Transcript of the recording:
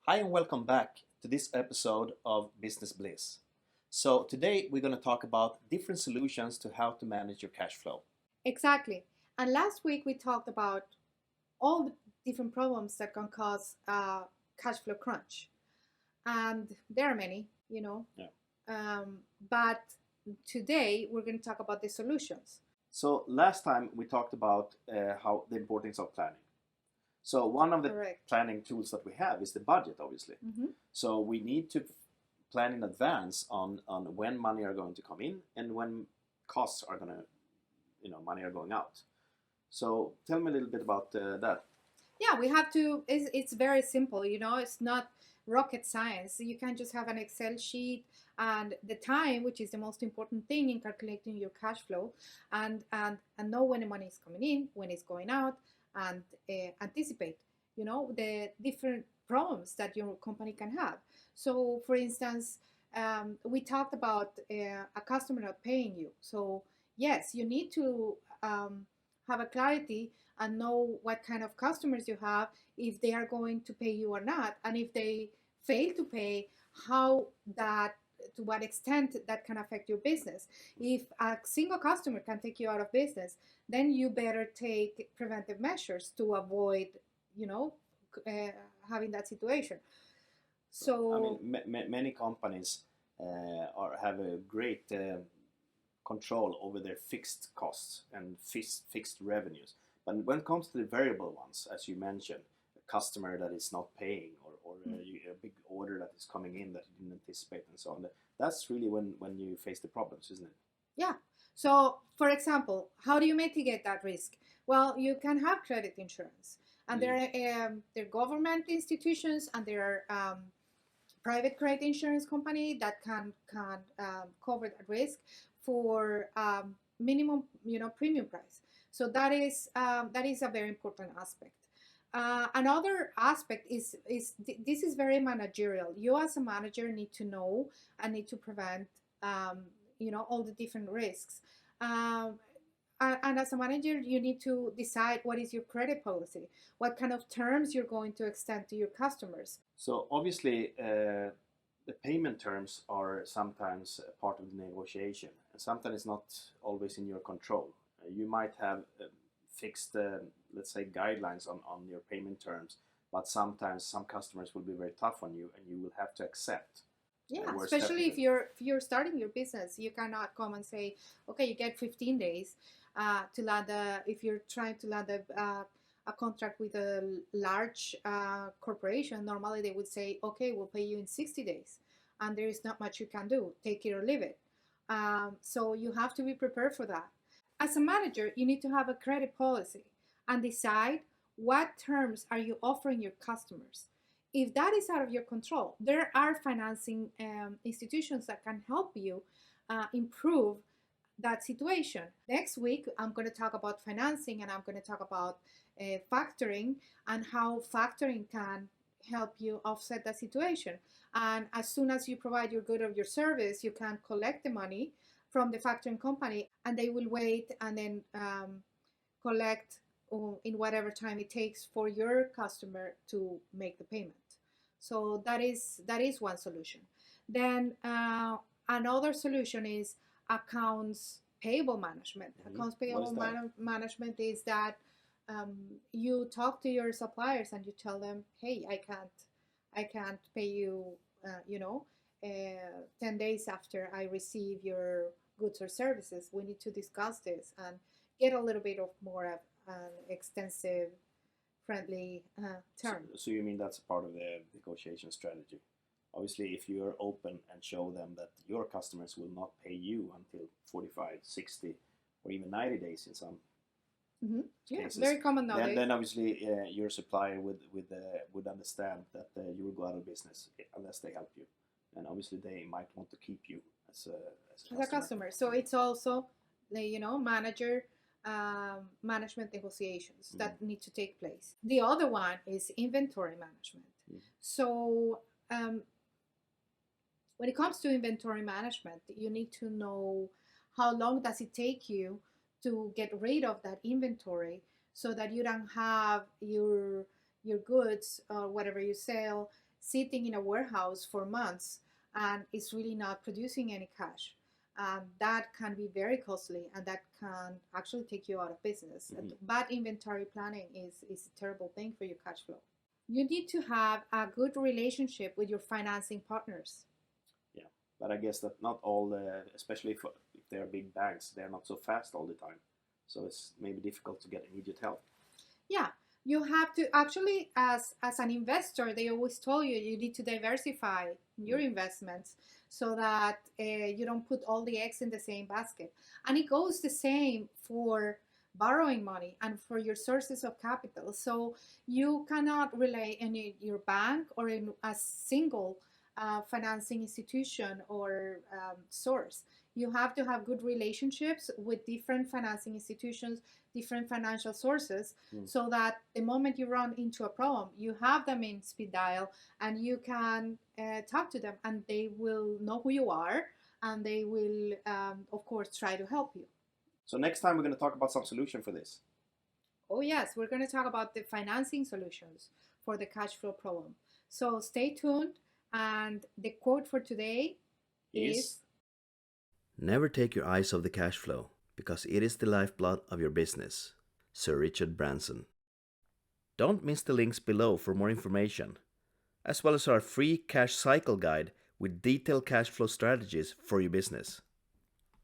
Hi and welcome back to this episode of Business Bliss. So today we're going to talk about different solutions to how to manage your cash flow. Exactly. And last week we talked about all the different problems that can cause cash flow crunch. And there are many, Yeah. but today we're going to talk about the solutions. So last time we talked about how the importance of planning. So one of the Correct. planning tools that we have is the budget, obviously. Mm-hmm. So we need to plan in advance on when money are going to come in and when costs are going to, money are going out. So tell me a little bit about that. Yeah, we have to, it's very simple, it's not rocket science. You can just have an Excel sheet and the time, which is the most important thing in calculating your cash flow, and know when the money is coming in, when it's going out, and anticipate, the different problems that your company can have. So, for instance, we talked about a customer not paying you. So, yes, you need to have a clarity and know what kind of customers you have, if they are going to pay you or not, and if they fail to pay, how that, to what extent that can affect your business. If a single customer can take you out of business, then you better take preventive measures to avoid, uh, having that situation. So many companies have a great control over their fixed costs and fixed revenues. But when it comes to the variable ones, as you mentioned, a customer that is not paying or a big order that is coming in that you didn't anticipate and so on, that's really when you face the problems, isn't it? Yeah. So, for example, how do you mitigate that risk? Well, you can have credit insurance, and there are government institutions, and there are private credit insurance company that can cover that risk for minimum, premium price. So that is a very important aspect. Another aspect is this is very managerial. You as a manager need to know and need to prevent all the different risks. And as a manager, you need to decide what is your credit policy, what kind of terms you're going to extend to your customers. So obviously, the payment terms are sometimes a part of the negotiation, and sometimes it's not always in your control. You might have fixed, let's say, guidelines on your payment terms, but sometimes some customers will be very tough on you, and you will have to accept. Yeah, especially if you're starting your business, you cannot come and say, okay, you get 15 days to land if you're trying to land a contract with a large corporation. Normally they would say, okay, we'll pay you in 60 days, and there is not much you can do. Take it or leave it. So you have to be prepared for that. As a manager, you need to have a credit policy and decide what terms are you offering your customers. If that is out of your control, there are financing institutions that can help you improve that situation. Next week, I'm going to talk about financing, and I'm going to talk about factoring and how factoring can help you offset that situation. And as soon as you provide your good or your service, you can collect the money from the factoring company, and they will wait and then collect in whatever time it takes for your customer to make the payment. So that is one solution. Then another solution is accounts payable management. Mm-hmm. Accounts payable management is that you talk to your suppliers and you tell them, hey, I can't pay you 10 days after I receive your goods or services. We need to discuss this and get a little bit of more of an extensive, friendly term. So you mean that's a part of the negotiation strategy? Obviously, if you're open and show them that your customers will not pay you until 45, 60, or even 90 days in some cases, very common nowadays. Then obviously your supplier would understand that you will go out of business unless they help you, and obviously they might want to keep you as a customer. So it's also the manager management negotiations that need to take place. The other one is inventory management. So when it comes to inventory management, you need to know how long does it take you to get rid of that inventory so that you don't have your goods or whatever you sell sitting in a warehouse for months and it's really not producing any cash. That can be very costly, and that can actually take you out of business. Bad inventory planning is a terrible thing for your cash flow. You need to have a good relationship with your financing partners. Yeah, but I guess that not all, especially if they are big banks, they're not so fast all the time. So it's maybe difficult to get immediate help. Yeah, you have to actually, as an investor, they always told you you need to diversify your investments so that you don't put all the eggs in the same basket. And it goes the same for borrowing money and for your sources of capital. So you cannot rely on your bank or in a single financing institution or source. You have to have good relationships with different financing institutions, different financial sources, so that the moment you run into a problem, you have them in speed dial and you can talk to them, and they will know who you are, and they will, of course, try to help you. So next time we're going to talk about some solution for this. Oh yes, we're going to talk about the financing solutions for the cash flow problem. So stay tuned, and the quote for today is never take your eyes off the cash flow, because it is the lifeblood of your business. Sir Richard Branson. Don't miss the links below for more information, as well as our free cash cycle guide with detailed cash flow strategies for your business.